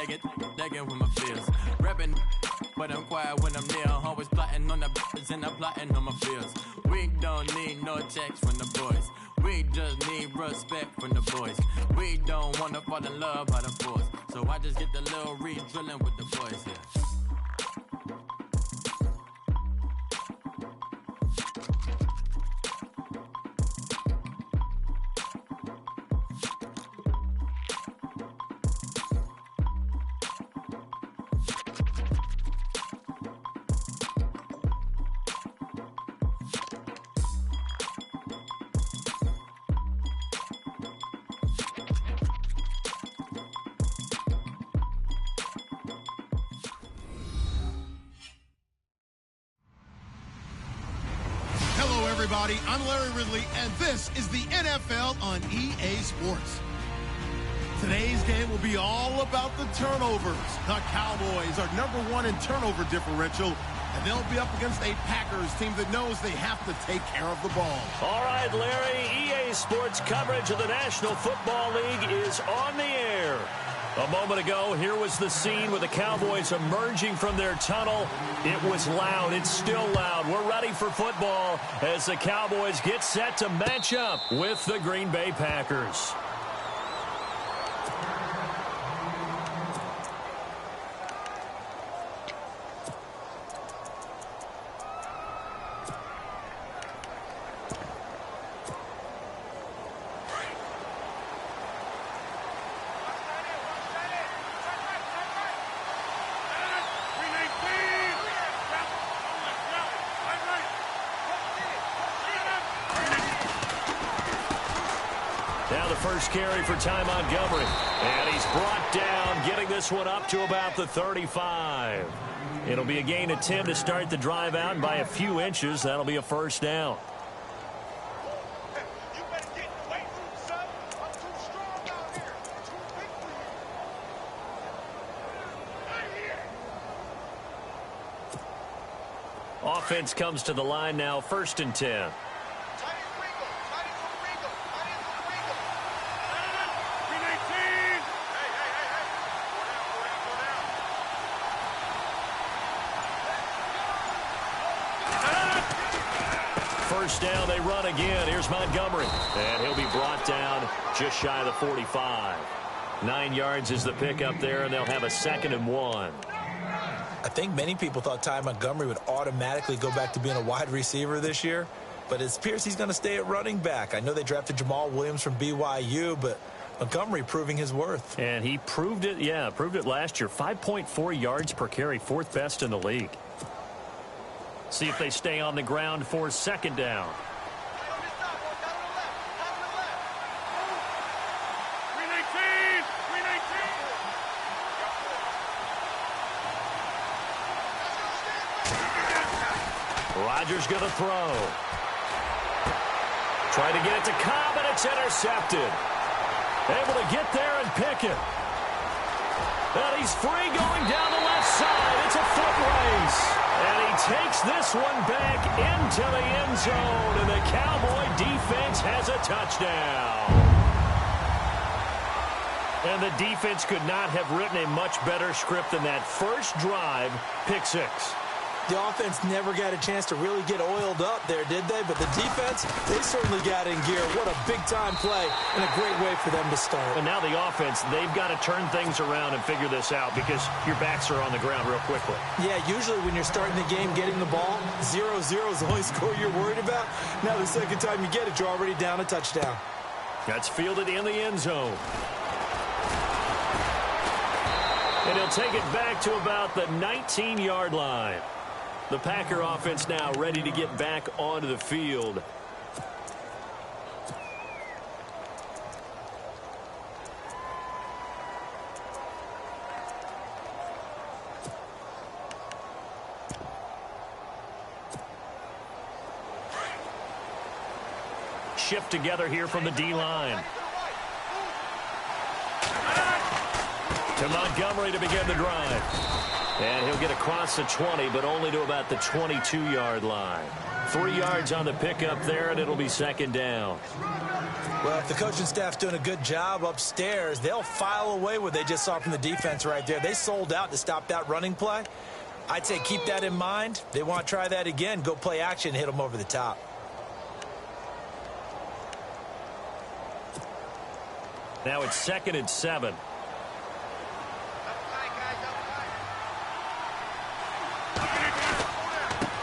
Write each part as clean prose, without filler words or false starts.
Dagging with my fears. Rapping, but I'm quiet when I'm near. Always plotting on the bitches and I'm plotting on my fears. We don't need no checks from the boys. We just need respect from the boys. We don't wanna fall in love by the force. So I just get the little re-drilling with the boys here. Everybody, I'm Larry Ridley, and this is the NFL on EA Sports. Today's game will be all about the turnovers. The Cowboys are #1 in turnover differential, and they'll be up against a Packers team that knows they have to take care of the ball. All right, Larry, EA Sports coverage of the National Football League is on the air. A moment ago, here was the scene with the Cowboys emerging from their tunnel. It was loud. It's still loud. We're ready for football as the Cowboys get set to match up with the Green Bay Packers. Now the first carry for Ty Montgomery. And he's brought down, getting this one up to about the 35. It'll be a gain of 10 to start the drive out, and by a few inches, that'll be a first down. Offense comes to the line now, 1st and 10. First down, they run again. Here's Montgomery. And he'll be brought down just shy of the 45. 9 yards is the pickup there, and they'll have a 2nd and 1. I think many people thought Ty Montgomery would automatically go back to being a wide receiver this year, but it appears he's going to stay at running back. I know they drafted Jamal Williams from BYU, but Montgomery proving his worth. And he proved it, proved it last year. 5.4 yards per carry, 4th best in the league. See if they stay on the ground for 2nd down. Rodgers going to throw. Trying to get it to Cobb, and it's intercepted. Able to get there and pick it. And he's free going down the left side. It's a foot race. And he takes this one back into the end zone. And the Cowboy defense has a touchdown. And the defense could not have written a much better script than that first drive, pick 6. The offense never got a chance to really get oiled up there, did they? But the defense, they certainly got in gear. What a big-time play and a great way for them to start. And now the offense, they've got to turn things around and figure this out because your backs are on the ground real quickly. Yeah, usually when you're starting the game getting the ball, 0-0 is the only score you're worried about. Now the second time you get it, you're already down a touchdown. That's fielded in the end zone. And he'll take it back to about the 19-yard line. The Packer offense now ready to get back onto the field. Shift together here from the D-line. To Montgomery to begin the drive. And he'll get across the 20, but only to about the 22-yard line. 3 yards on the pickup there, and it'll be 2nd down. Well, if the coaching staff's doing a good job upstairs, they'll file away what they just saw from the defense right there. They sold out to stop that running play. I'd say keep that in mind. They want to try that again. Go play action and hit them over the top. Now it's 2nd and 7.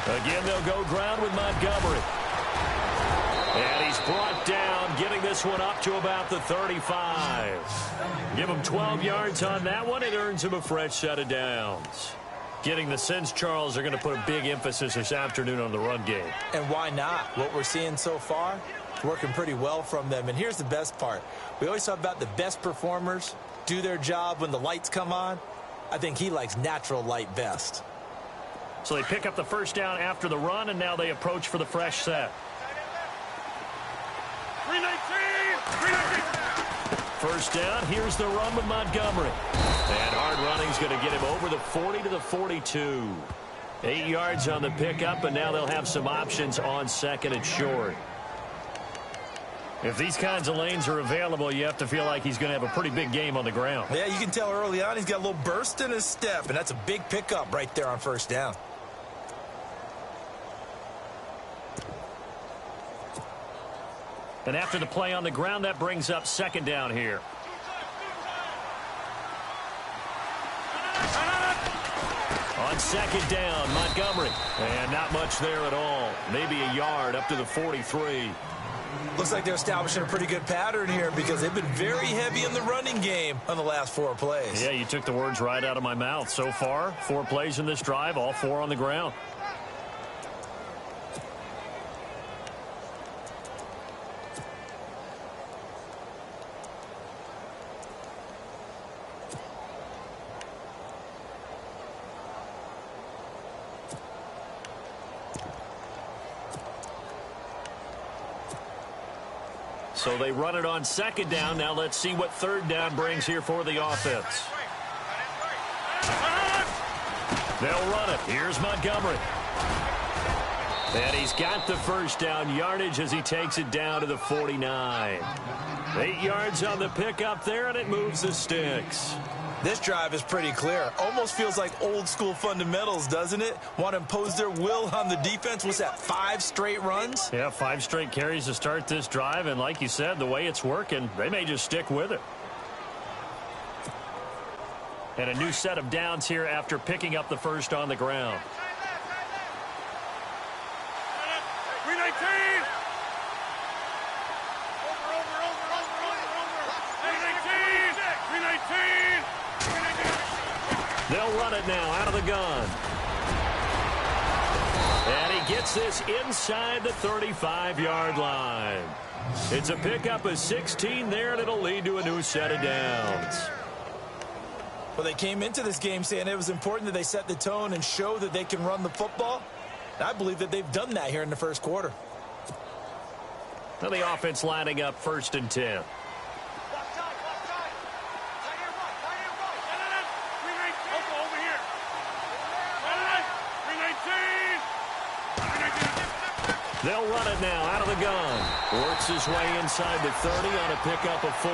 Again, they'll go ground with Montgomery. And he's brought down, getting this one up to about the 35. Give him 12 yards on that one. It earns him a fresh set of downs. Getting the sense, Charles, are going to put a big emphasis this afternoon on the run game. And why not? What we're seeing so far, it's working pretty well from them. And here's the best part. We always talk about the best performers do their job when the lights come on. I think he likes natural light best. So they pick up the first down after the run, and now they approach for the fresh set. 319! First down, here's the run with Montgomery. And hard running's going to get him over the 40 to the 42. 8 yards on the pickup, and now they'll have some options on 2nd and short. If these kinds of lanes are available, you have to feel like he's going to have a pretty big game on the ground. Yeah, you can tell early on he's got a little burst in his step, and that's a big pickup right there on first down. And after the play on the ground, that brings up 2nd down here. On 2nd down, Montgomery. And not much there at all. Maybe a yard up to the 43. Looks like they're establishing a pretty good pattern here because they've been very heavy in the running game on the last 4 plays. Yeah, you took the words right out of my mouth. So far, 4 plays in this drive, all 4 on the ground. So they run it on 2nd down. Now let's see what 3rd down brings here for the offense. They'll run it. Here's Montgomery. And he's got the first down yardage as he takes it down to the 49. 8 yards on the pickup there, and it moves the sticks. This drive is pretty clear. Almost feels like old school fundamentals, doesn't it? Want to impose their will on the defense. What's that, 5 straight runs? Yeah, 5 straight carries to start this drive. And like you said, the way it's working, they may just stick with it. And a new set of downs here after picking up the first on the ground. 319! They'll run it now out of the gun. And he gets this inside the 35-yard line. It's a pickup of 16 there, and it'll lead to a new set of downs. Well, they came into this game saying it was important that they set the tone and show that they can run the football. And I believe that they've done that here in the first quarter. Now the offense lining up 1st and 10. They'll run it now out of the gun. Works his way inside the 30 on a pickup of 4.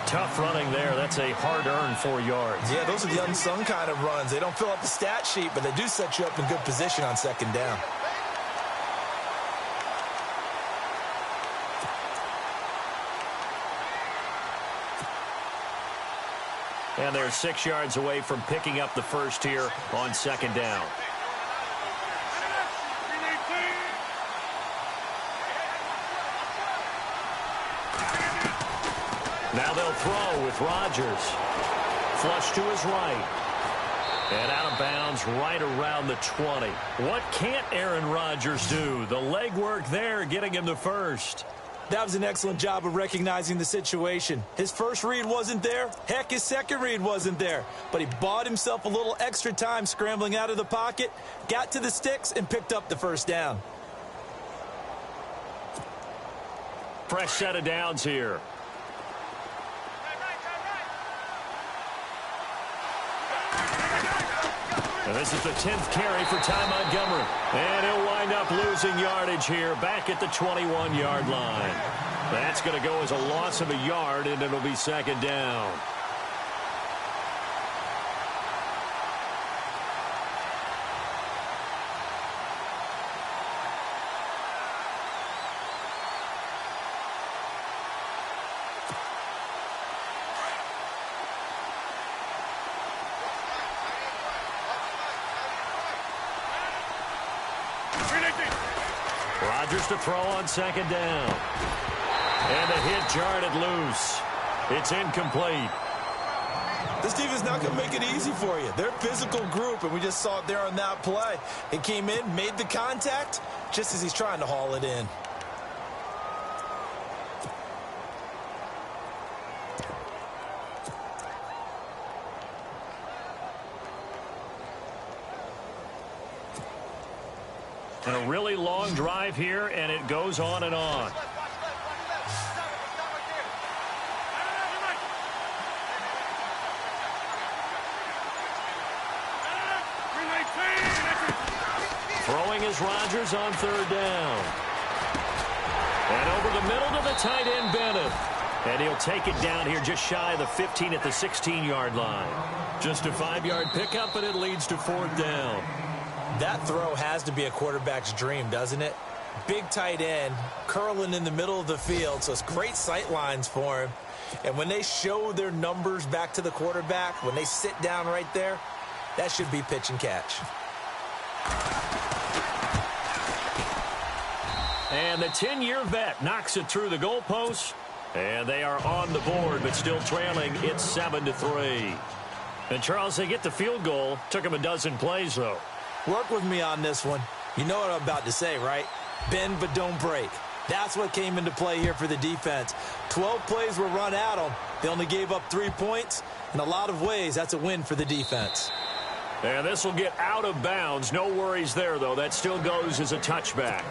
Tough running there. That's a hard-earned 4 yards. Yeah, those are the unsung kind of runs. They don't fill up the stat sheet, but they do set you up in good position on 2nd down. And they're 6 yards away from picking up the first here on 2nd down. Now they'll throw with Rodgers. Flush to his right. And out of bounds right around the 20. What can't Aaron Rodgers do? The legwork there getting him the first. That was an excellent job of recognizing the situation. His first read wasn't there. Heck, his second read wasn't there. But he bought himself a little extra time scrambling out of the pocket, got to the sticks, and picked up the first down. Fresh set of downs here. And this is the 10th carry for Ty Montgomery. And he'll wind up losing yardage here back at the 21-yard line. That's going to go as a loss of a yard, and it'll be second down. Rodgers to throw on second down. And the hit jarred it loose. It's incomplete. This defense not going to make it easy for you. They're a physical group, and we just saw it there on that play. It came in, made the contact, just as he's trying to haul it in. And a really long drive here, and it goes on and on. Throwing is Rodgers on third down. And over the middle to the tight end, Bennett. And he'll take it down here just shy of the 15 at the 16-yard line. Just a 5-yard pickup, and it leads to fourth down. That throw has to be a quarterback's dream, doesn't it? Big tight end, curling in the middle of the field, so it's great sight lines for him. And when they show their numbers back to the quarterback, when they sit down right there, that should be pitch and catch. And the 10-year vet knocks it through the goalpost. And they are on the board, but still trailing. It's 7-3. And, Charles, they get the field goal. Took them a dozen plays, though. Work with me on this one. You know what I'm about to say, right? Bend but don't break. That's what came into play here for the defense. 12 plays were run at them. They only gave up 3 points. In a lot of ways, that's a win for the defense. And this will get out of bounds. No worries there, though. That still goes as a touchback.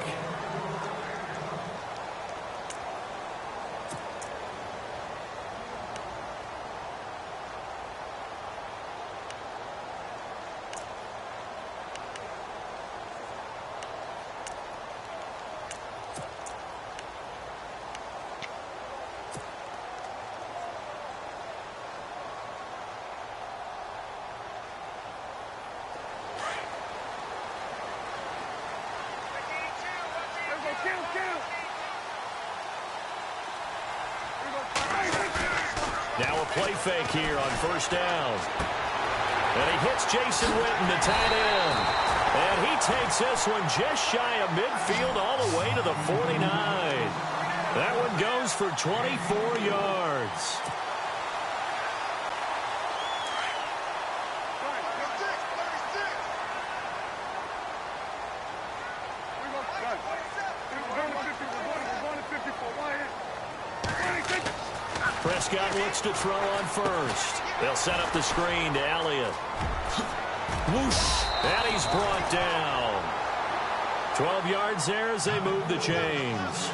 Now a play fake here on first down. And he hits Jason Witten, the tight end. And he takes this one just shy of midfield all the way to the 49. That one goes for 24 yards. Prescott looks to throw on first. They'll set up the screen to Elliott. Whoosh. And he's brought down. 12 yards there as they move the chains.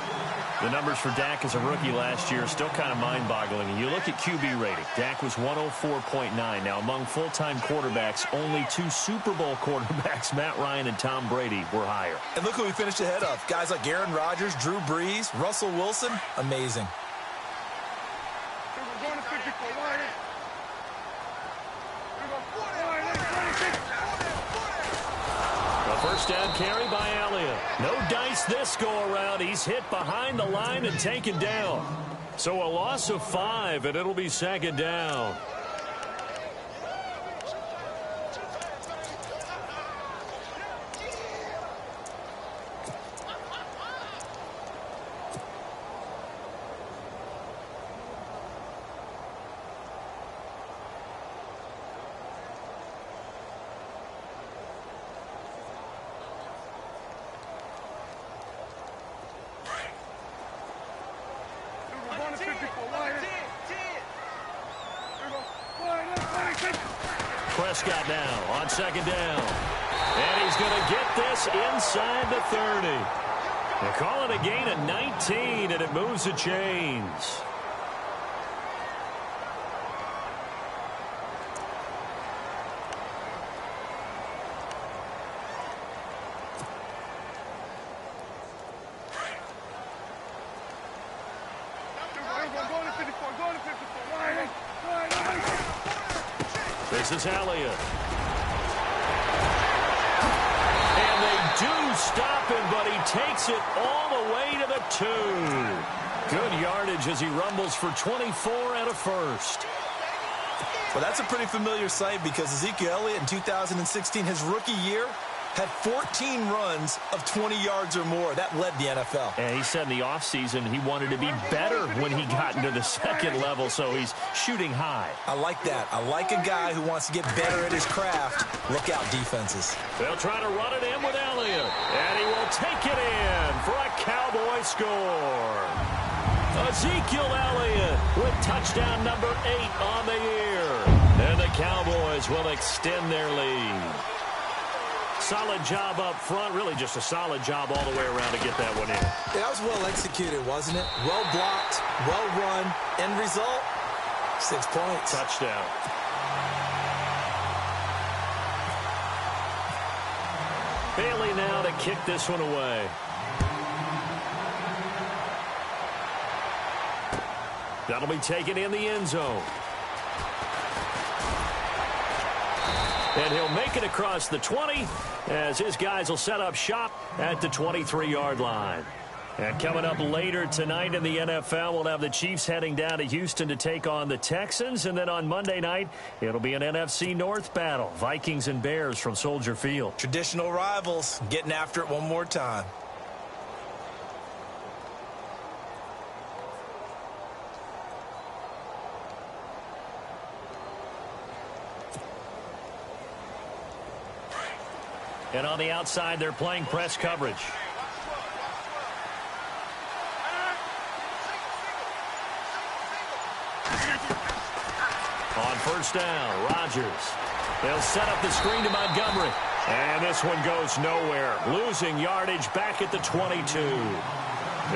The numbers for Dak as a rookie last year are still kind of mind-boggling. And you look at QB rating. Dak was 104.9. Now, among full-time quarterbacks, only 2 Super Bowl quarterbacks, Matt Ryan and Tom Brady, were higher. And look who we finished ahead of. Guys like Aaron Rodgers, Drew Brees, Russell Wilson. Amazing. First down carry by Elliott. No dice this go-around. He's hit behind the line and taken down. So a loss of 5, and it'll be second down. Prescott now on second down. And he's going to get this inside the 30. They call it a gain of 19, and it moves the chains. This is Elliott. And they do stop him, but he takes it all the way to the 2. Good yardage as he rumbles for 24 and a first. Well, that's a pretty familiar sight because Ezekiel Elliott in 2016, his rookie year, had 14 runs of 20 yards or more. That led the NFL. And he said in the offseason he wanted to be better when he got into the second level, so he's shooting high. I like that. I like a guy who wants to get better at his craft. Look out, defenses. They'll try to run it in with Elliott, and he will take it in for a Cowboy score. Ezekiel Elliott with touchdown number 8 on the year. And the Cowboys will extend their lead. Solid job up front, really just a solid job all the way around to get that one in. Yeah, that was well executed, wasn't it? Well blocked, well run. End result, 6 points. Touchdown. Bailey now to kick this one away. That'll be taken in the end zone. And he'll make it across the 20 as his guys will set up shop at the 23-yard line. And coming up later tonight in the NFL, we'll have the Chiefs heading down to Houston to take on the Texans. And then on Monday night, it'll be an NFC North battle. Vikings and Bears from Soldier Field. Traditional rivals getting after it one more time. And on the outside, they're playing press coverage. On first down, Rodgers. They'll set up the screen to Montgomery. And this one goes nowhere. Losing yardage back at the 22.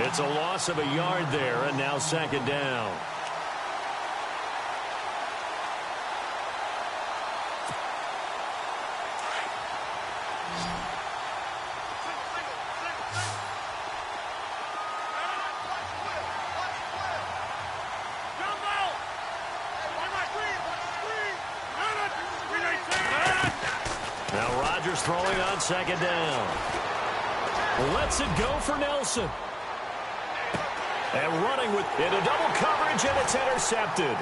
It's a loss of a yard there, and now second down. Throwing on second down. Lets it go for Nelson. And running into double coverage, and it's intercepted.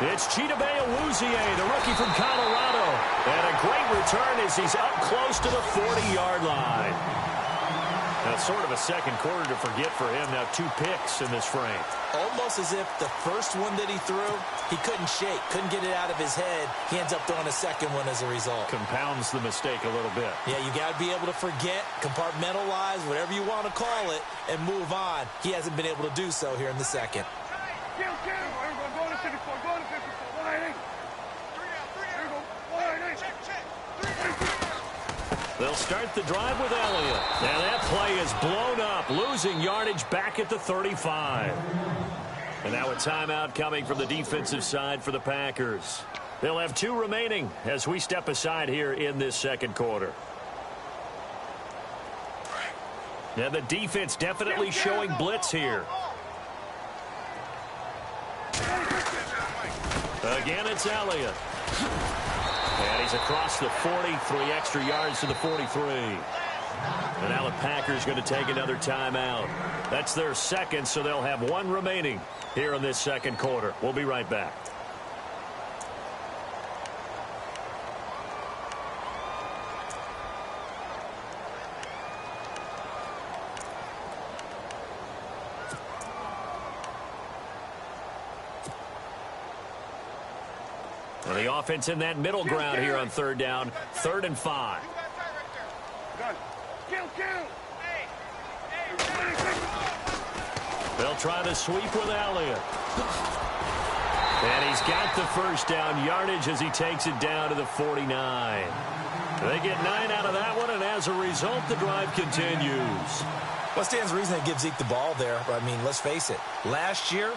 It's Chidobe Awuzie, the rookie from Colorado. And a great return as he's up close to the 40-yard line. That's sort of a second quarter to forget for him. Now 2 picks in this frame. Almost as if the first one that he threw, he couldn't shake, couldn't get it out of his head. He ends up throwing a second one as a result. Compounds the mistake a little bit. Yeah, you got to be able to forget, compartmentalize, whatever you want to call it, and move on. He hasn't been able to do so here in the second. They'll start the drive with Elliott. And that play is blown up, losing yardage back at the 35. And now a timeout coming from the defensive side for the Packers. They'll have 2 remaining as we step aside here in this second quarter. And the defense definitely showing blitz here. Again, it's Elliott. And he's across the 40, 3 extra yards to the 43. And now the Packers going to take another timeout. That's their second, so they'll have 1 remaining here in this second quarter. We'll be right back. And the offense in that middle ground here on third down, 3rd and 5. They'll try the sweep with Elliott. And he's got the first down yardage as he takes it down to the 49. They get 9 out of that one, and as a result, the drive continues. What stands to reason they give Zeke the ball there? I mean, let's face it. Last year,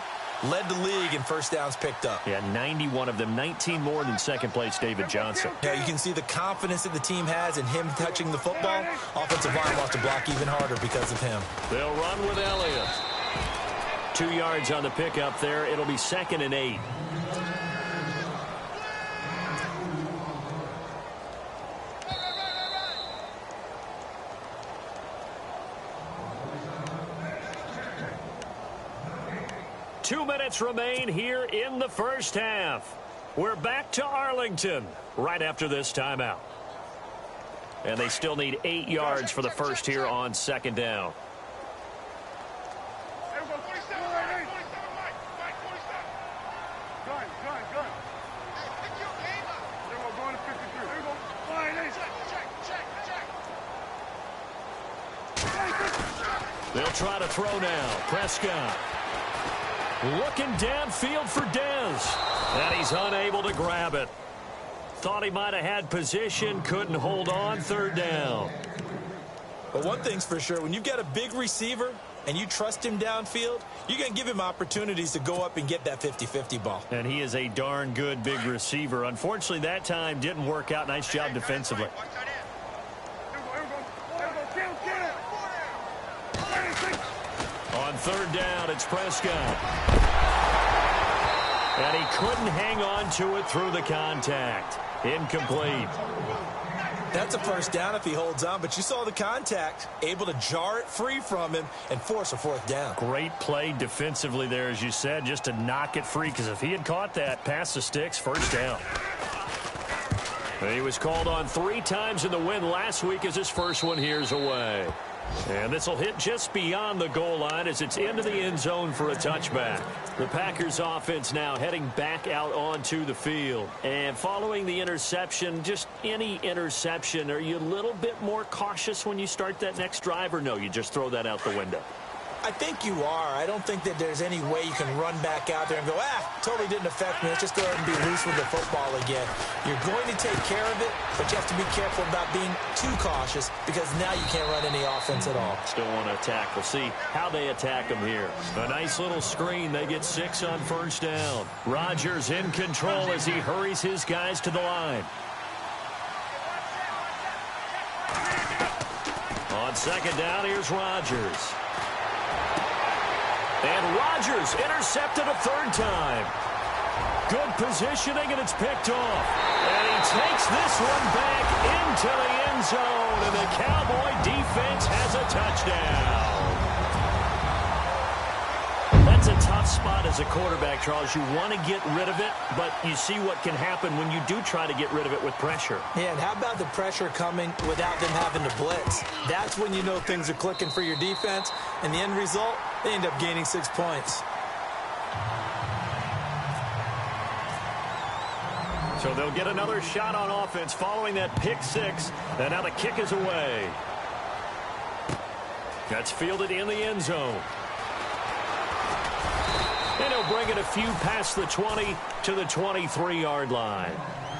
led the league in first downs picked up. Yeah, 91 of them, 19 more than second place David Johnson. Yeah, you can see the confidence that the team has in him touching the football. Offensive line wants to block even harder because of him. They'll run with Elliott. 2 yards on the pickup there. It'll be 2nd and 8. 2 minutes remain here in the first half. We're back to Arlington right after this timeout. And they still need 8 yards for the first here on second down. They'll try to throw now. Prescott looking downfield for Dez. And he's unable to grab it. Thought he might have had position, couldn't hold on, third down. But one thing's for sure, when you've got a big receiver and you trust him downfield, you're going to give him opportunities to go up and get that 50-50 ball. And he is a darn good big receiver. Unfortunately, that time didn't work out. Nice job defensively. On third down, it's Prescott. And he couldn't hang on to it through the contact. Incomplete. That's a first down if he holds on, but you saw the contact, able to jar it free from him and force a fourth down. Great play defensively there, as you said, just to knock it free, because if he had caught that, past the sticks, first down. And he was called on 3 times in the win last week as his first one here's away. And this will hit just beyond the goal line as it's into the end zone for a touchback. The Packers offense now heading back out onto the field. And following the interception, just any interception, are you a little bit more cautious when you start that next drive, or no, you just throw that out the window? I think you are. I don't think that there's any way you can run back out there and go, totally didn't affect me. Let's just go ahead and be loose with the football again. You're going to take care of it, but you have to be careful about being too cautious because now you can't run any offense at all. Still want to attack. We'll see how they attack them here. A nice little screen. They get 6 on first down. Rodgers in control as he hurries his guys to the line. On second down, here's Rodgers. And Rodgers intercepted a third time. Good positioning, and it's picked off. And he takes this one back into the end zone, and the Cowboy defense has a touchdown. That's a tough spot as a quarterback, Charles. You want to get rid of it, but you see what can happen when you do try to get rid of it with pressure. Yeah, and how about the pressure coming without them having to blitz? That's when you know things are clicking for your defense, and the end result, they end up gaining 6 points. So they'll get another shot on offense following that pick 6, and now the kick is away. That's fielded in the end zone. And he'll bring it a few past the 20 to the 23-yard line.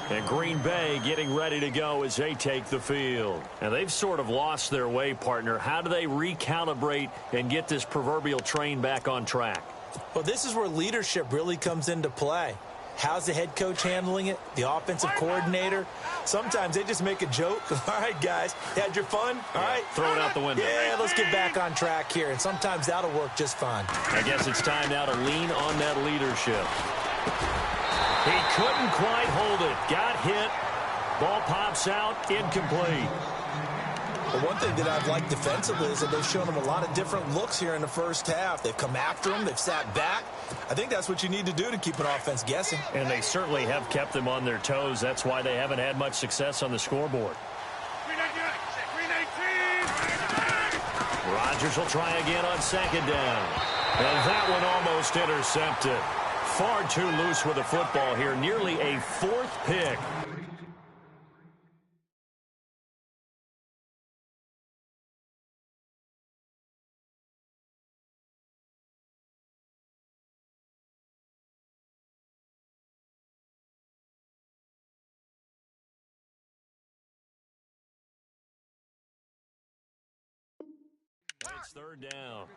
And Green Bay getting ready to go as they take the field. And they've sort of lost their way, partner. How do they recalibrate and get this proverbial train back on track? Well, this is where leadership really comes into play. How's the head coach handling it? The offensive coordinator? Sometimes they just make a joke. All right, guys, had your fun? All right. Throw it out the window. Yeah, let's get back on track here. And sometimes that'll work just fine. I guess it's time now to lean on that leadership. He couldn't quite hold it. Got hit. Ball pops out. Incomplete. But one thing that I've liked defensively is that they've shown him a lot of different looks here in the first half. They've come after him. They've sat back. I think that's what you need to do to keep an offense guessing. And they certainly have kept them on their toes. That's why they haven't had much success on the scoreboard. Rodgers will try again on second down. And that one almost intercepted. Far too loose with the football here. Nearly a 4th pick. It's third down.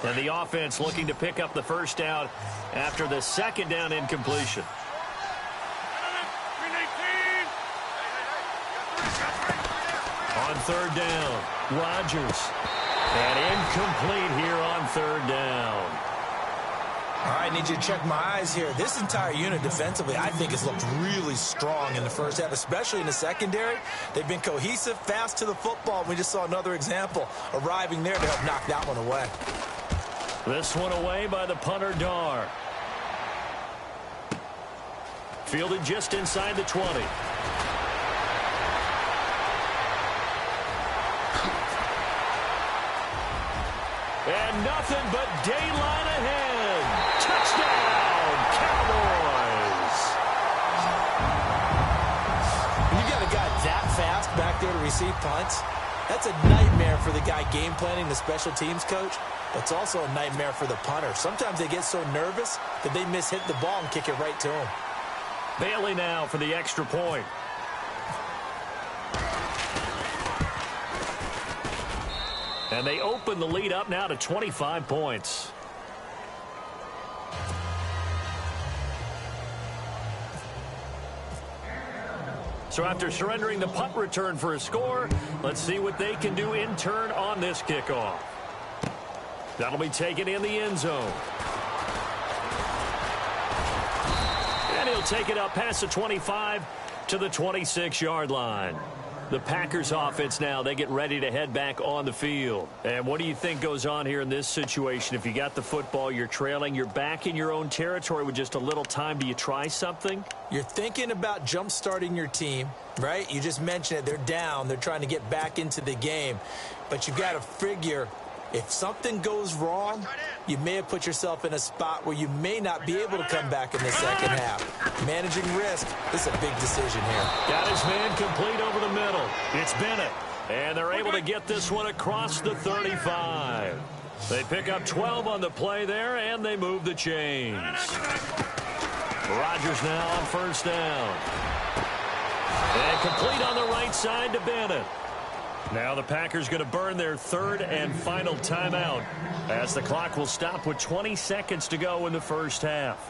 And the offense looking to pick up the first down after the second down incompletion. On third down, Rodgers. And incomplete here on third down. All right, I need you to check my eyes here. This entire unit defensively, I think, has looked really strong in the first half, especially in the secondary. They've been cohesive, fast to the football. We just saw another example arriving there to help knock that one away. This one away by the punter, Dar. Fielded just inside the 20. And nothing but daylight ahead. Touchdown, Cowboys. When you got a guy that fast back there to receive punts, that's a nightmare for the guy game planning, the special teams coach. But it's also a nightmare for the punter. Sometimes they get so nervous that they hit the ball and kick it right to him. Bailey now for the extra point. And they open the lead up now to 25 points. So after surrendering the punt return for a score, let's see what they can do in turn on this kickoff. That'll be taken in the end zone. And he'll take it up past the 25 to the 26-yard line. The Packers offense now, they get ready to head back on the field. And what do you think goes on here in this situation? If you got the football, you're trailing, you're back in your own territory with just a little time. Do you try something? You're thinking about jump-starting your team, right? You just mentioned it. They're down. They're trying to get back into the game. But you've got to figure, if something goes wrong, you may have put yourself in a spot where you may not be able to come back in the second half. Managing risk, this is a big decision here. Got his man complete over the middle. It's Bennett. And they're able to get this one across the 35. They pick up 12 on the play there, and they move the chains. Rodgers now on first down. And complete on the right side to Bennett. Now the Packers going to burn their third and final timeout as the clock will stop with 20 seconds to go in the first half.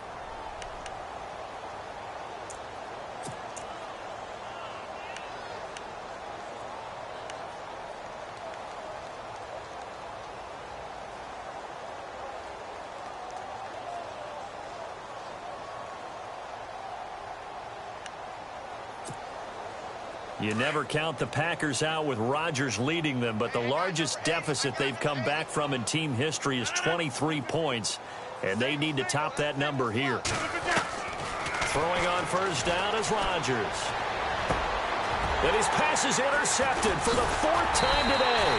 You never count the Packers out with Rodgers leading them, but the largest deficit they've come back from in team history is 23 points, and they need to top that number here. Throwing on first down is Rodgers. And his pass is intercepted for the fourth time today.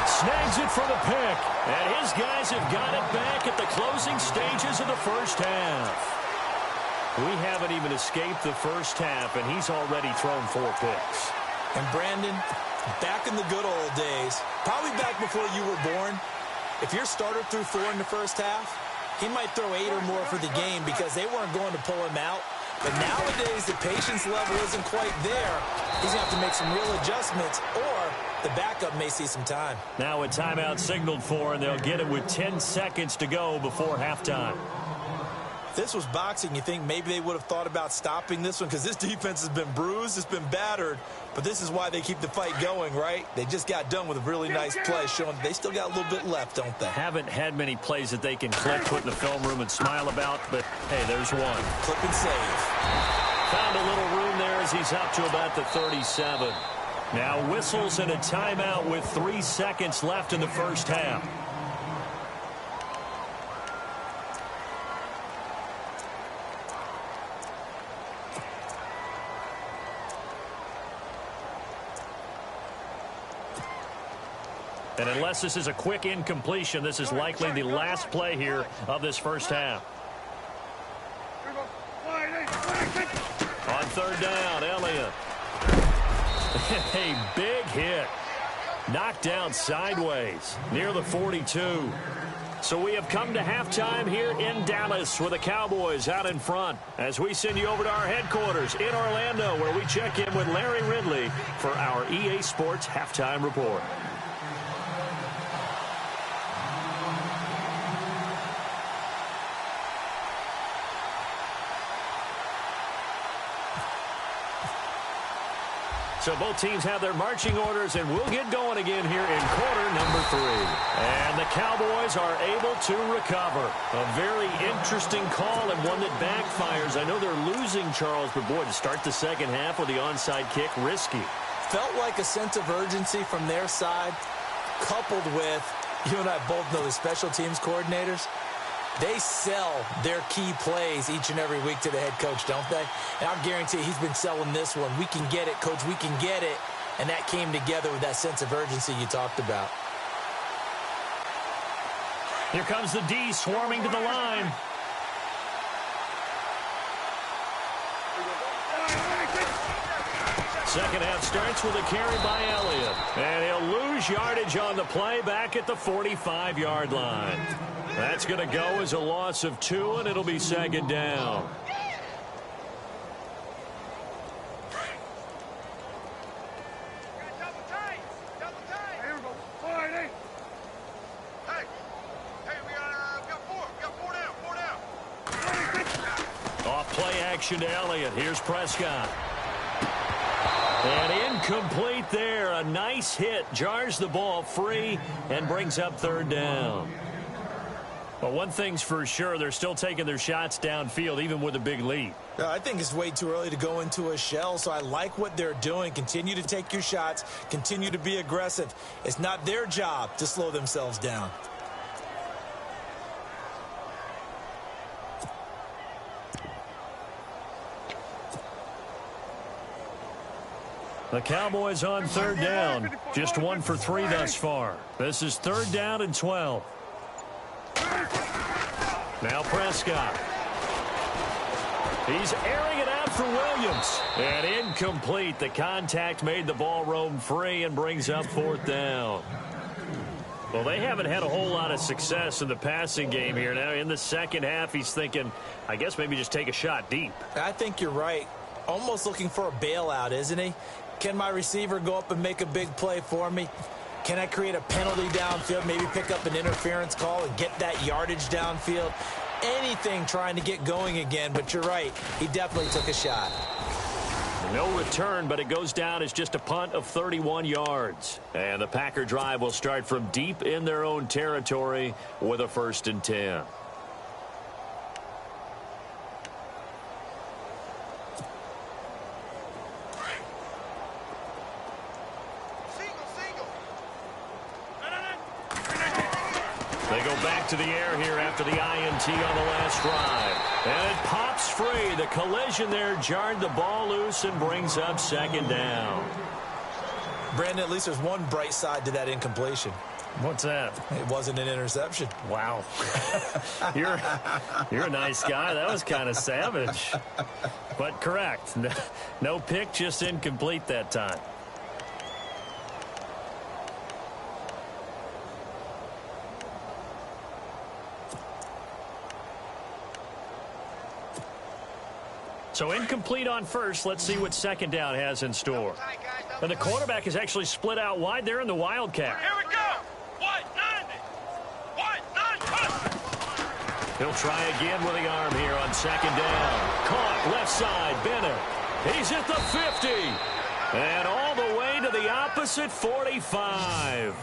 Snags it for the pick, and his guys have got it back at the closing stages of the first half. We haven't even escaped the first half, and he's already thrown 4 picks. And Brandon, back in the good old days, probably back before you were born, if your starter threw 4 in the first half, he might throw 8 or more for the game because they weren't going to pull him out. But nowadays, the patience level isn't quite there. He's going to have to make some real adjustments, or the backup may see some time. Now a timeout signaled for, and they'll get it with 10 seconds to go before halftime. If this was boxing, you think maybe they would have thought about stopping this one because this defense has been bruised, it's been battered, but this is why they keep the fight going, right? They just got done with a really nice play showing they still got a little bit left, don't they? Haven't had many plays that they can clip, put in the film room and smile about, but hey, there's one. Clip and save. Found a little room there as he's up to about the 37. Now whistles and a timeout with 3 seconds left in the first half. And unless this is a quick incompletion, this is likely the last play here of this first half. On third down, Elliott. A big hit. Knocked down sideways near the 42. So we have come to halftime here in Dallas with the Cowboys out in front as we send you over to our headquarters in Orlando where we check in with Larry Ridley for our EA Sports Halftime Report. So both teams have their marching orders, and we'll get going again here in quarter number 3. And the Cowboys are able to recover. A very interesting call and one that backfires. I know they're losing, Charles, but boy, to start the second half with the onside kick, risky. Felt like a sense of urgency from their side, coupled with, you and I both know the special teams coordinators. They sell their key plays each and every week to the head coach, don't they? And I'll guarantee he's been selling this one. We can get it, coach. We can get it. And that came together with that sense of urgency you talked about. Here comes the D swarming to the line. Second half starts with a carry by Elliott. And he'll lose yardage on the play back at the 45-yard line. That's going to go as a loss of 2, and it'll be second down. Off play action to Elliott. Here's Prescott. And incomplete there. A nice hit. Jars the ball free and brings up third down. But one thing's for sure, they're still taking their shots downfield, even with a big lead. I think it's way too early to go into a shell, so I like what they're doing. Continue to take your shots. Continue to be aggressive. It's not their job to slow themselves down. The Cowboys on third down. Just 1 for 3 thus far. This is third down and 12. Now Prescott. He's airing it out for Williams. And incomplete. The contact made the ball roam free and brings up fourth down. Well, they haven't had a whole lot of success in the passing game here. Now in the second half, he's thinking, I guess maybe just take a shot deep. I think you're right. Almost looking for a bailout, isn't he? Can my receiver go up and make a big play for me? Can I create a penalty downfield, maybe pick up an interference call and get that yardage downfield? Anything trying to get going again, but you're right. He definitely took a shot. No return, but it goes down as just a punt of 31 yards. And the Packer drive will start from deep in their own territory with a 1st and 10. They go back to the air here after the INT on the last drive. And it pops free. The collision there jarred the ball loose and brings up second down. Brandon, at least there's one bright side to that incompletion. What's that? It wasn't an interception. Wow. You're a nice guy. That was kind of savage. But correct. No pick, just incomplete that time. So incomplete on first. Let's see what second down has in store. And the quarterback is actually split out wide there in the Wildcat. Here we go. Wide 90. Wide 90. He'll try again with the arm here on second down. Caught left side. Bennett. He's at the 50. And all the way to the opposite 45.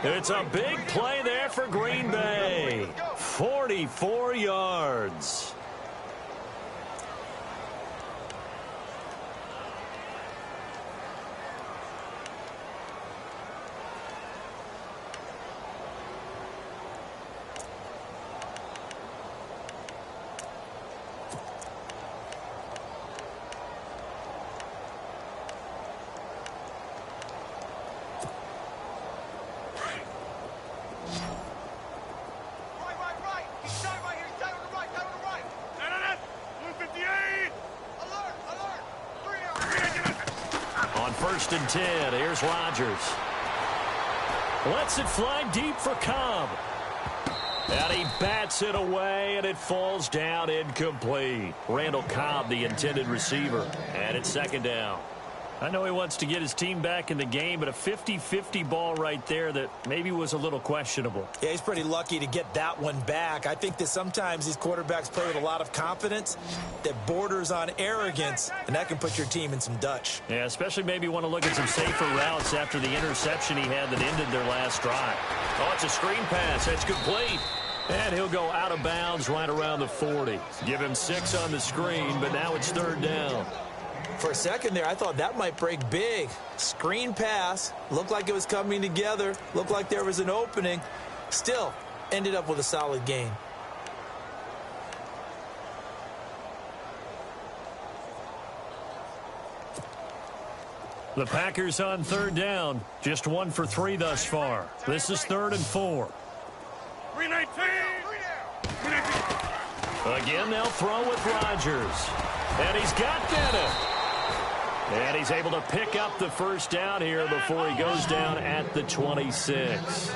It's a big play there for Green Bay. 44 yards. First and 10. Here's Rodgers. Lets it fly deep for Cobb. And he bats it away, and it falls down incomplete. Randall Cobb, the intended receiver. And it's second down. I know he wants to get his team back in the game, but a 50-50 ball right there that maybe was a little questionable. Yeah, he's pretty lucky to get that one back. I think that sometimes these quarterbacks play with a lot of confidence that borders on arrogance, and that can put your team in some Dutch. Yeah, especially maybe want to look at some safer routes after the interception he had that ended their last drive. Oh, it's a screen pass. That's complete. And he'll go out of bounds right around the 40. Give him 6 on the screen, but now it's 3rd down. For a second there, I thought that might break big. Screen pass. Looked like it was coming together. Looked like there was an opening. Still, ended up with a solid gain. The Packers on 3rd down. Just 1 for 3 thus far. This is 3rd and 4. 319. Again, they'll throw with Rodgers. And he's got Bennett. And he's able to pick up the 1st down here before he goes down at the 26.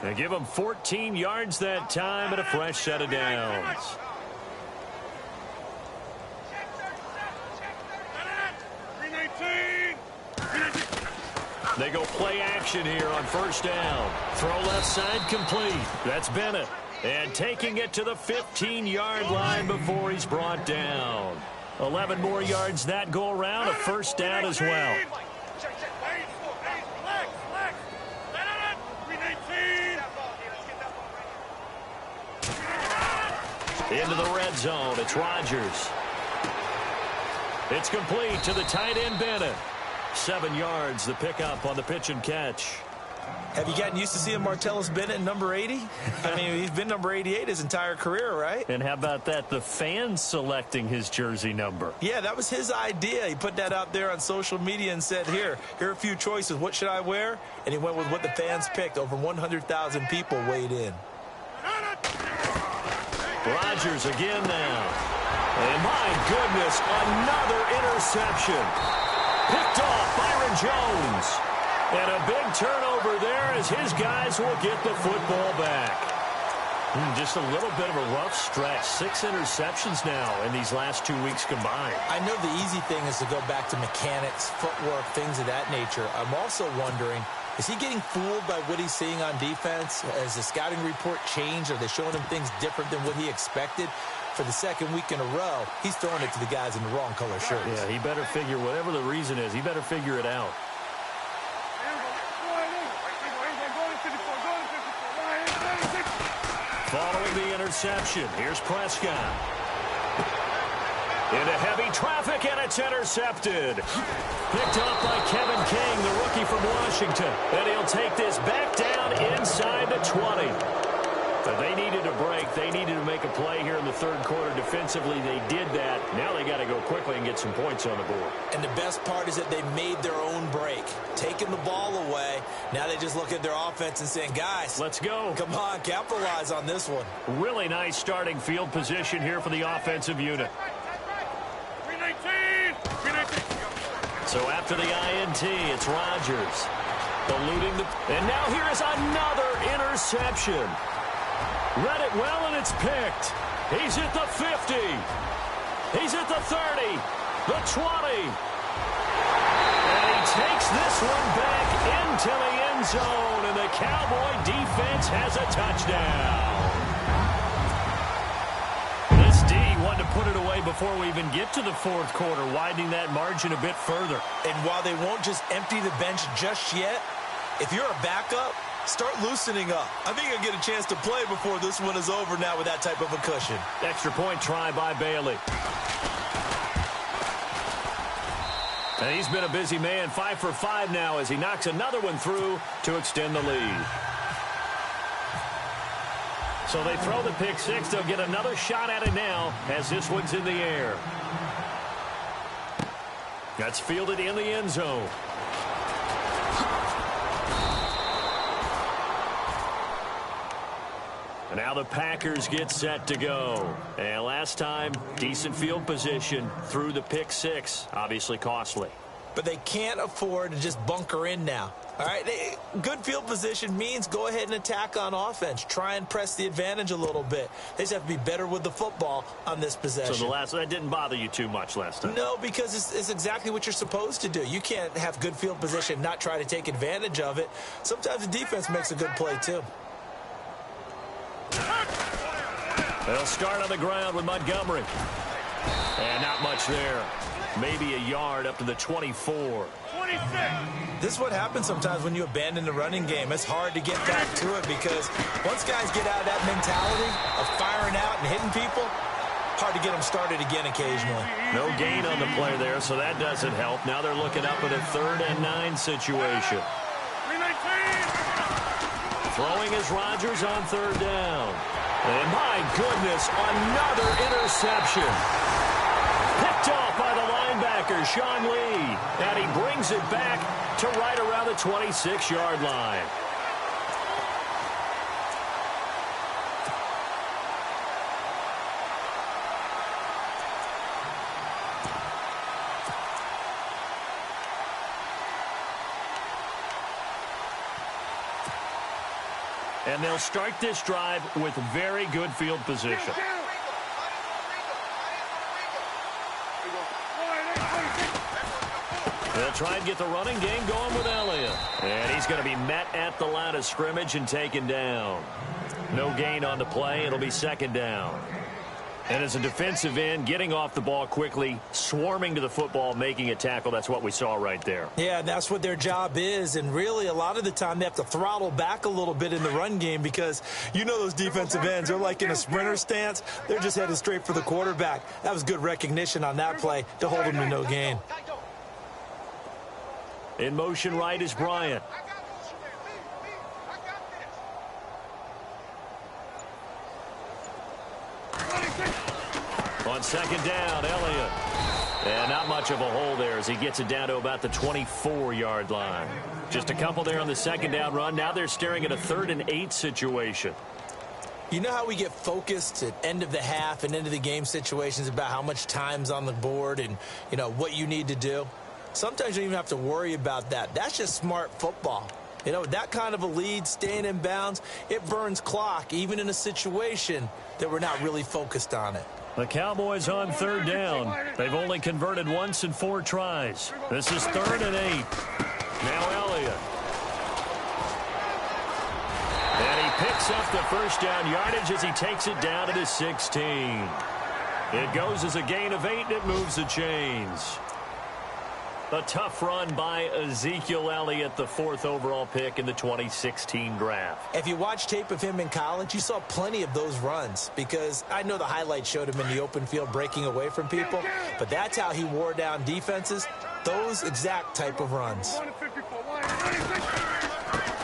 They give him 14 yards that time and a fresh set of downs. They go play action here on 1st down. Throw left side complete. That's Bennett. And taking it to the 15-yard line before he's brought down. 11 more yards that go around, a 1st down as well. Into the red zone, it's Rodgers. It's complete to the tight end Bennett. 7 yards, the pickup on the pitch and catch. Have you gotten used to seeing Martellus Bennett number 80? I mean, he's been number 88 his entire career, right? And how about that? The fans selecting his jersey number. Yeah, that was his idea. He put that out there on social media and said, here are a few choices. What should I wear? And he went with what the fans picked. Over 100,000 people weighed in. Rodgers again now. And my goodness, another interception. Picked off Byron Jones. And a big turnover there as his guys will get the football back. Just a little bit of a rough stretch. 6 interceptions now in these last 2 weeks combined. I know the easy thing is to go back to mechanics, footwork, things of that nature. I'm also wondering, is he getting fooled by what he's seeing on defense? Has the scouting report changed? Are they showing him things different than what he expected? For the 2nd week in a row, he's throwing it to the guys in the wrong color shirts. Yeah, he better figure, whatever the reason is, he better figure it out. Following the interception, here's Prescott. Into heavy traffic, and it's intercepted. Picked up by Kevin King, the rookie from Washington. And he'll take this back down inside the 20. But they needed a break. They needed to make a play here in the 3rd quarter. Defensively, they did that. Now they got to go quickly and get some points on the board. And the best part is that they made their own break. Taking the ball away. Now they just look at their offense and saying, guys, let's go. Come on, capitalize on this one. Really nice starting field position here for the offensive unit. 319. So after the INT, it's Rodgers. Eluding the... And now here is another interception. Read it well, and it's picked. He's at the 50. He's at the 30. The 20. And he takes this one back into the end zone, and the Cowboy defense has a touchdown. This D wanted to put it away before we even get to the 4th quarter, widening that margin a bit further. And while they won't just empty the bench just yet, if you're a backup, start loosening up. I think you'll get a chance to play before this one is over now with that type of a cushion. Extra point try by Bailey. And he's been a busy man, 5 for 5 now as he knocks another one through to extend the lead. So they throw the pick 6. They'll get another shot at it now as this one's in the air. That's fielded in the end zone. And now the Packers get set to go. And last time, decent field position through the pick 6. Obviously costly. but they can't afford to just bunker in now. All right, good field position means go ahead and attack on offense. Try and press the advantage a little bit. They just have to be better with the football on this possession. So that didn't bother you too much last time? No, because it's exactly what you're supposed to do. You can't have good field position and not try to take advantage of it. Sometimes the defense makes a good play, too. They'll start on the ground with Montgomery. And not much there. Maybe a yard up to the 24. 26. This is what happens sometimes when you abandon the running game. It's hard to get back to it because once guys get out of that mentality of firing out and hitting people, hard to get them started again occasionally. No gain on the play there, so that doesn't help. Now they're looking up at a 3rd and 9 situation. 319. Throwing is Rodgers on 3rd down. And my goodness, another interception. Picked off by the linebacker, Sean Lee. And he brings it back to right around the 26-yard line. And they'll start this drive with very good field position. They'll try and get the running game going with Elliott. And he's going to be met at the line of scrimmage and taken down. No gain on the play. It'll be 2nd down. And as a defensive end, getting off the ball quickly, swarming to the football, making a tackle, that's what we saw right there. Yeah, that's what their job is. And really, a lot of the time, they have to throttle back a little bit in the run game because you know those defensive ends, they're like in a sprinter stance. They're just headed straight for the quarterback. That was good recognition on that play to hold them to no gain. In motion right is Bryant. On 2nd down, Elliott. And not much of a hole there as he gets it down to about the 24-yard line. Just a couple there on the 2nd down run. Now they're staring at a 3rd and 8 situation. You know how we get focused at end of the half and into the game situations about how much time's on the board and, you know, what you need to do? Sometimes you don't even have to worry about that. That's just smart football. You know, that kind of a lead, staying in bounds, it burns clock, even in a situation that we're not really focused on it. The Cowboys on 3rd down. They've only converted once in 4 tries. This is 3rd and 8. Now Elliott. And he picks up the 1st down yardage as he takes it down to the 16. It goes as a gain of 8, and it moves the chains. A tough run by Ezekiel Elliott, the 4th overall pick in the 2016 draft. If you watch tape of him in college, you saw plenty of those runs because I know the highlights showed him in the open field breaking away from people, but that's how he wore down defenses, those exact type of runs.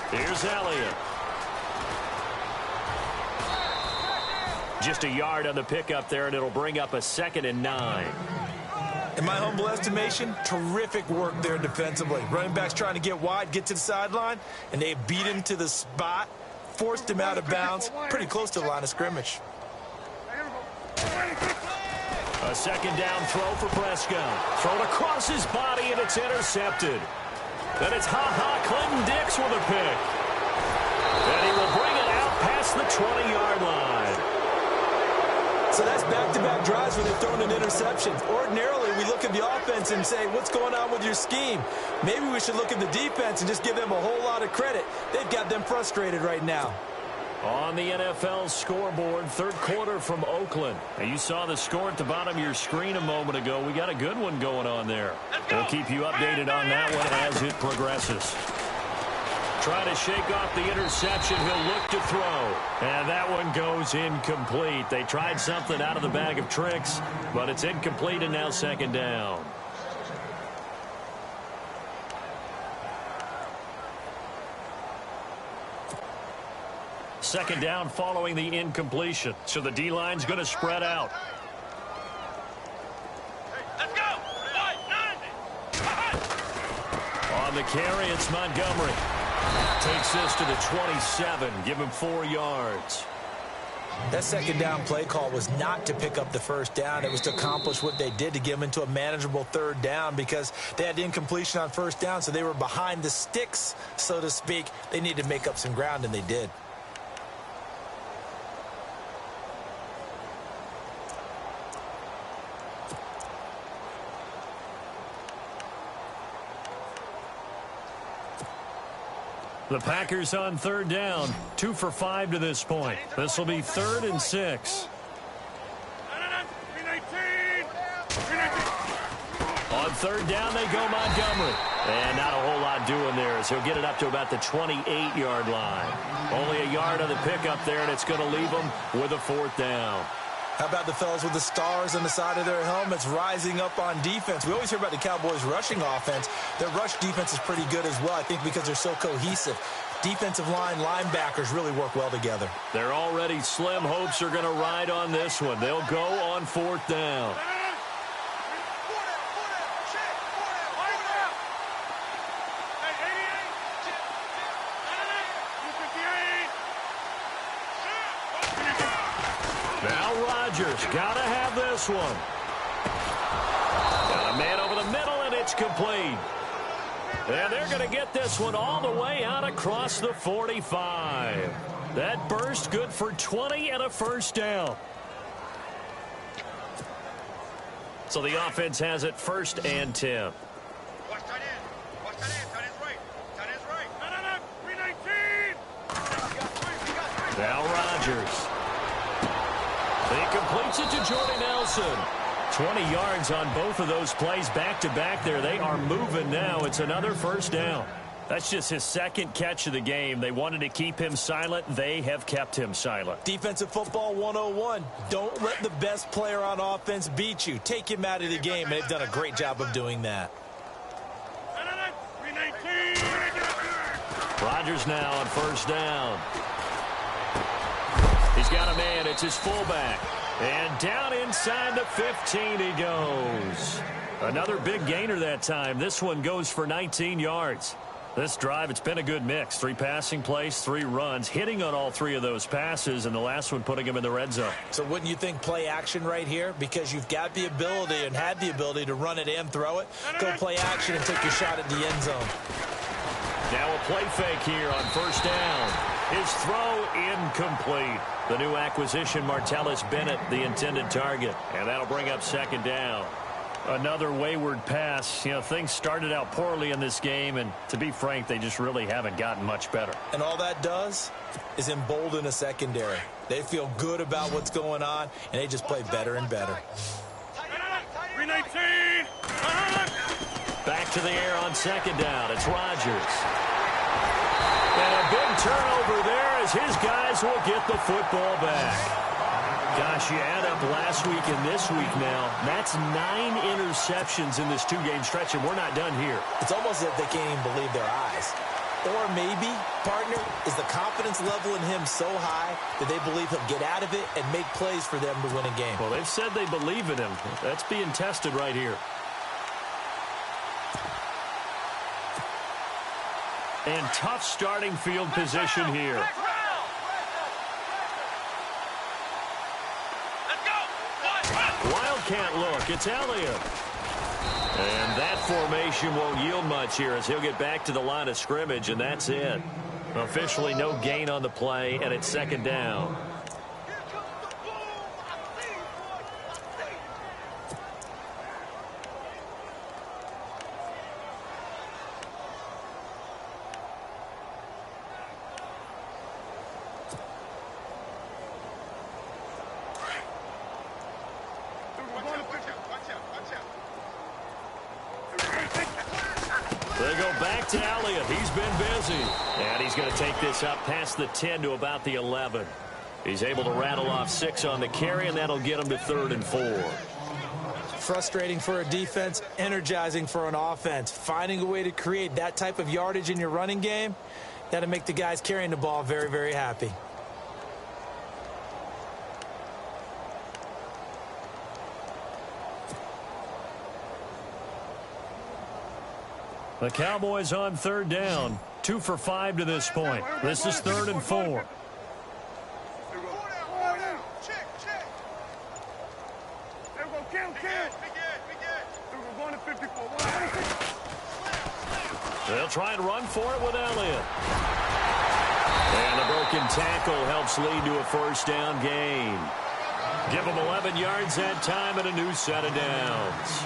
Here's Elliott. Just a yard on the pickup there, and it'll bring up a 2nd and 9. In my humble estimation, terrific work there defensively. Running backs trying to get wide, get to the sideline, and they beat him to the spot, forced him out of bounds, pretty close to the line of scrimmage. A 2nd down throw for Prescott. Thrown across his body, and it's intercepted. Then it's Clinton Dix with a pick. And he will bring it out past the 20-yard line. So that's back-to-back drives where they've thrown an interception. Ordinarily, we look at the offense and say, what's going on with your scheme? Maybe we should look at the defense and just give them a whole lot of credit. They've got them frustrated right now. On the NFL scoreboard, 3rd quarter from Oakland. And you saw the score at the bottom of your screen a moment ago. We got a good one going on there. We'll keep you updated on that one as it progresses. Trying to shake off the interception. He'll look to throw. And that one goes incomplete. They tried something out of the bag of tricks, but it's incomplete and now 2nd down. Second down following the incompletion. So the D-line's going to spread out. Let's go. 190. On the carry, it's Montgomery. Takes this to the 27. Give him 4 yards. That second down play call was not to pick up the first down. It was to accomplish what they did, to get them into a manageable third down, because they had incompletion on first down, so they were behind the sticks, so to speak. They needed to make up some ground, and they did. The Packers on third down, 2 for 5 to this point. This will be 3rd and 6. On third down, they go Montgomery. And not a whole lot doing there, as he'll get it up to about the 28-yard line. Only a yard on the pickup there, and it's going to leave them with a 4th down. How about the fellas with the stars on the side of their helmets rising up on defense? We always hear about the Cowboys' rushing offense. Their rush defense is pretty good as well, I think, because they're so cohesive. Defensive line, linebackers really work well together. Their already slim hopes are going to ride on this one. They'll go on 4th down. Got to have this one. Got a man over the middle, and it's complete. And they're going to get this one all the way out across the 45. That burst good for 20 and a first down. So the offense has it 1st and 10. Now Rodgers. He completes it to Jordy Nelson. 20 yards on both of those plays back-to-back there. They are moving now. It's another first down. That's just his 2nd catch of the game. They wanted to keep him silent. They have kept him silent. Defensive football 101. Don't let the best player on offense beat you. Take him out of the game. They've done a great job of doing that. Rodgers now on first down. He's got a man. It's his fullback. And down inside the 15 he goes. Another big gainer that time. This one goes for 19 yards. This drive, it's been a good mix. 3 passing plays, 3 runs, hitting on all 3 of those passes, and the last one putting him in the red zone. So wouldn't you think play action right here? Because you've got the ability and had the ability to run it and throw it. Go play action and take your shot at the end zone. Now a play fake here on first down. His throw incomplete. The new acquisition, Martellus Bennett, the intended target. And that'll bring up 2nd down. Another wayward pass. You know, things started out poorly in this game, and to be frank, they just really haven't gotten much better. And all that does is embolden a secondary. They feel good about what's going on, and they just play better and better. 319. Back to the air on 2nd down. It's Rodgers. And a big turnover there as his guys will get the football back. Gosh, you add up last week and this week now. That's 9 interceptions in this 2-game stretch, and we're not done here. It's almost as if they can't even believe their eyes. Or maybe, partner, is the confidence level in him so high that they believe he'll get out of it and make plays for them to win a game. Well, they've said they believe in him. That's being tested right here. And tough starting field position here. Wildcat look. It's Elliott. And that formation won't yield much here as he'll get back to the line of scrimmage, and that's it. Officially no gain on the play, and it's 2nd down. They go back to Elliott. He's been busy. And he's going to take this up past the 10 to about the 11. He's able to rattle off 6 on the carry, and that'll get him to 3rd and 4. Frustrating for a defense, energizing for an offense. Finding a way to create that type of yardage in your running game, that'll make the guys carrying the ball very, very happy. The Cowboys on 3rd down. 2 for 5 to this point. This is 3rd and 4. They'll try and run for it with Elliott. And the broken tackle helps lead to a first down gain. Give him 11 yards that time and a new set of downs.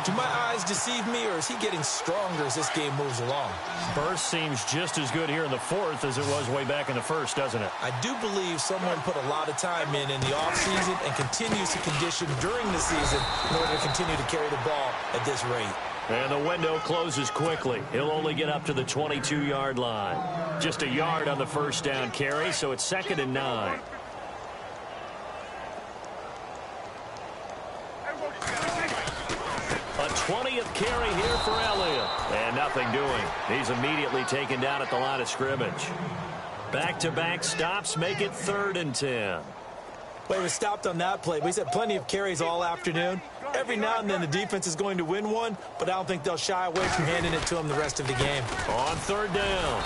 Do my eyes deceive me, or is he getting stronger as this game moves along? Burst seems just as good here in the fourth as it was way back in the first, doesn't it? I do believe someone put a lot of time in the offseason and continues to condition during the season in order to continue to carry the ball at this rate. And the window closes quickly. He'll only get up to the 22-yard line. Just a yard on the first down carry, so it's 2nd and 9. A 20th carry here for Elliott. And nothing doing. He's immediately taken down at the line of scrimmage. Back-to-back stops make it 3rd and 10. Well, he was stopped on that play, but he's had plenty of carries all afternoon. Every now and then the defense is going to win one, but I don't think they'll shy away from handing it to him the rest of the game. On 3rd down,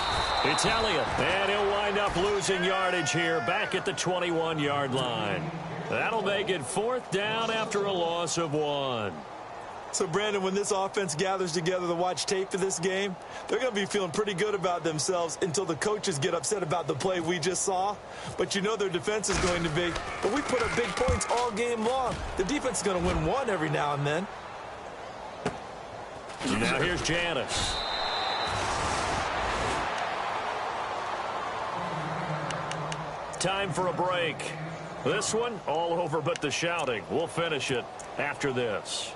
it's Elliott, and he'll wind up losing yardage here back at the 21-yard line. That'll make it 4th down after a loss of 1. So, Brandon, when this offense gathers together to watch tape for this game, they're going to be feeling pretty good about themselves until the coaches get upset about the play we just saw. But you know their defense is going to be, but we put up big points all game long. The defense is going to win one every now and then. Now here's Janice. Time for a break. This one, all over but the shouting. We'll finish it after this.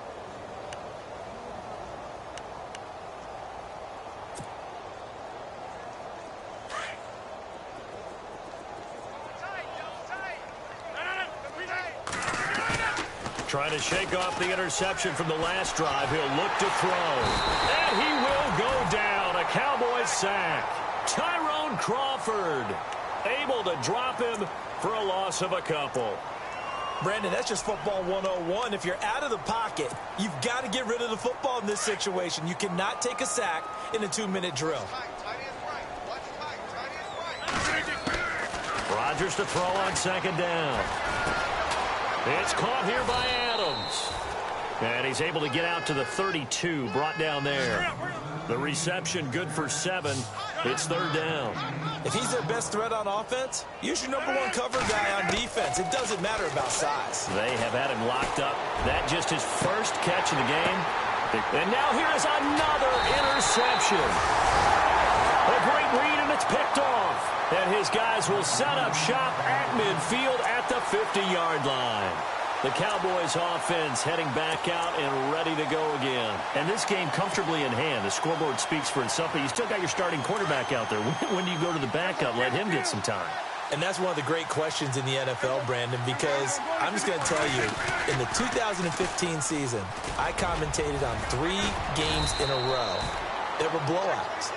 Trying to shake off the interception from the last drive. He'll look to throw. And he will go down. A Cowboys sack. Tyrone Crawford able to drop him for a loss of a couple. Brandon, that's just football 101. If you're out of the pocket, you've got to get rid of the football in this situation. You cannot take a sack in a 2-minute drill. Rodgers to throw on 2nd down. It's caught here by Adams. And he's able to get out to the 32, brought down there. The reception good for 7. It's 3rd down. If he's their best threat on offense, use your #1 cover guy on defense. It doesn't matter about size. They have had him locked up. That just his first catch of the game. And now here is another interception. A great read, and it's picked off. And his guys will set up shop at midfield at the 50-yard line. The Cowboys offense heading back out and ready to go again. And this game comfortably in hand. The scoreboard speaks for itself, but you still got your starting quarterback out there. When do you go to the backup? Let him get some time. And that's one of the great questions in the NFL, Brandon, because I'm just going to tell you, in the 2015 season, I commentated on 3 games in a row. There were blowouts.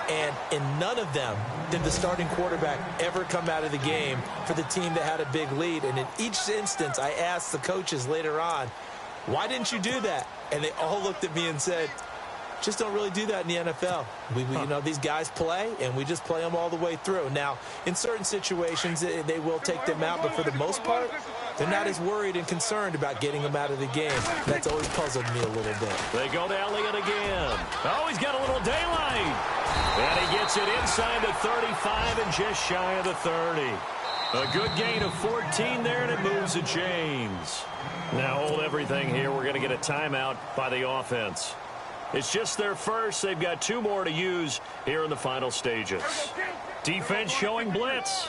And in none of them did the starting quarterback ever come out of the game for the team that had a big lead. And in each instance, I asked the coaches later on, why didn't you do that? And they all looked at me and said, just don't really do that in the NFL. You know, these guys play, and we just play them all the way through. Now, in certain situations, they will take them out, but for the most part, they're not as worried and concerned about getting them out of the game. That's always puzzled me a little bit. They go to Elliott again. Oh, he's got a little daylight. And he gets it inside the 35 and just shy of the 30. A good gain of 14 there, and it moves the chains. Now hold everything here. We're going to get a timeout by the offense. It's just their first. They've got 2 more to use here in the final stages. Defense showing blitz.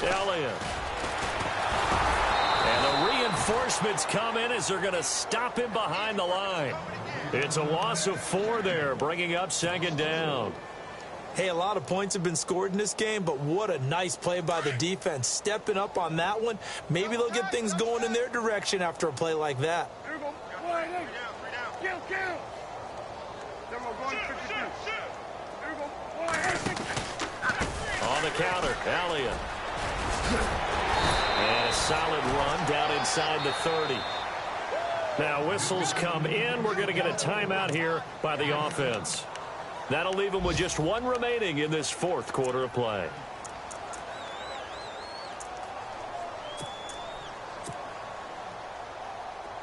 Elliott. And the reinforcements come in as they're going to stop him behind the line. It's a loss of 4 there, bringing up 2nd down. Hey, a lot of points have been scored in this game, but what a nice play by the defense. Stepping up on that one. Maybe they'll get things going in their direction after a play like that. On the counter, Elliott. And a solid run down inside the 30. Now whistles come in. We're going to get a timeout here by the offense. That'll leave them with just 1 remaining in this 4th quarter of play.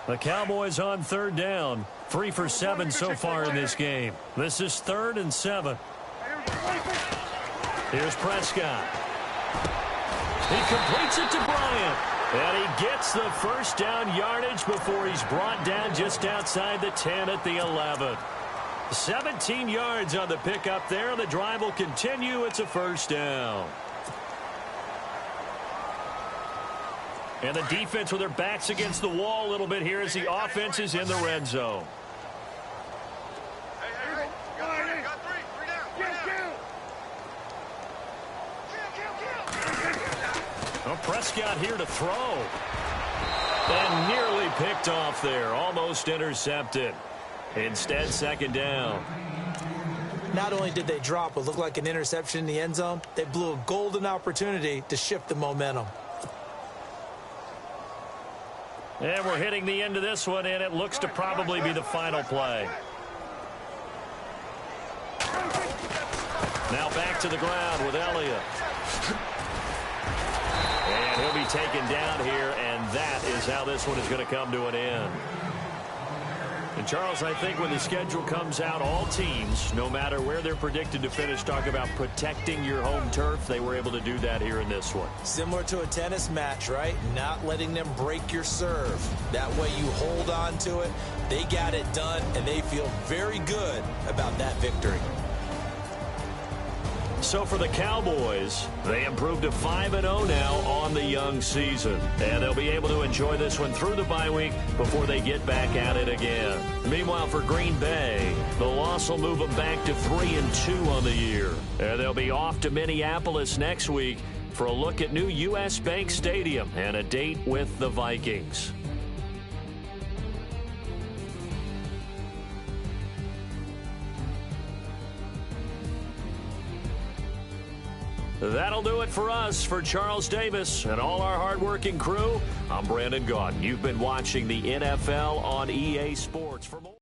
The Cowboys on third down. 3 for 7 so far in this game. This is 3rd and 7. Here's Prescott. He completes it to Bryant. And he gets the first down yardage before he's brought down just outside the 10 at the 11. 17 yards on the pickup there. The drive will continue. It's a first down. And the defense with their backs against the wall a little bit here as the offense is in the red zone. Well, Prescott here to throw. And nearly picked off there. Almost intercepted. Instead, second down. Not only did they drop what looked like an interception in the end zone, they blew a golden opportunity to shift the momentum. And we're hitting the end of this one, and it looks to probably be the final play. Now back to the ground with Elliott. And he'll be taken down here, and that is how this one is going to come to an end. And, Charles, I think when the schedule comes out, all teams, no matter where they're predicted to finish, talk about protecting your home turf. They were able to do that here in this one. Similar to a tennis match, right? Not letting them break your serve. That way you hold on to it. They got it done, and they feel very good about that victory. So for the Cowboys, they improved to 5-0 now on the young season. And they'll be able to enjoy this one through the bye week before they get back at it again. Meanwhile, for Green Bay, the loss will move them back to 3-2 on the year. And they'll be off to Minneapolis next week for a look at new U.S. Bank Stadium and a date with the Vikings. That'll do it for us. For Charles Davis and all our hardworking crew, I'm Brandon Gaudin. You've been watching the NFL on EA Sports. For more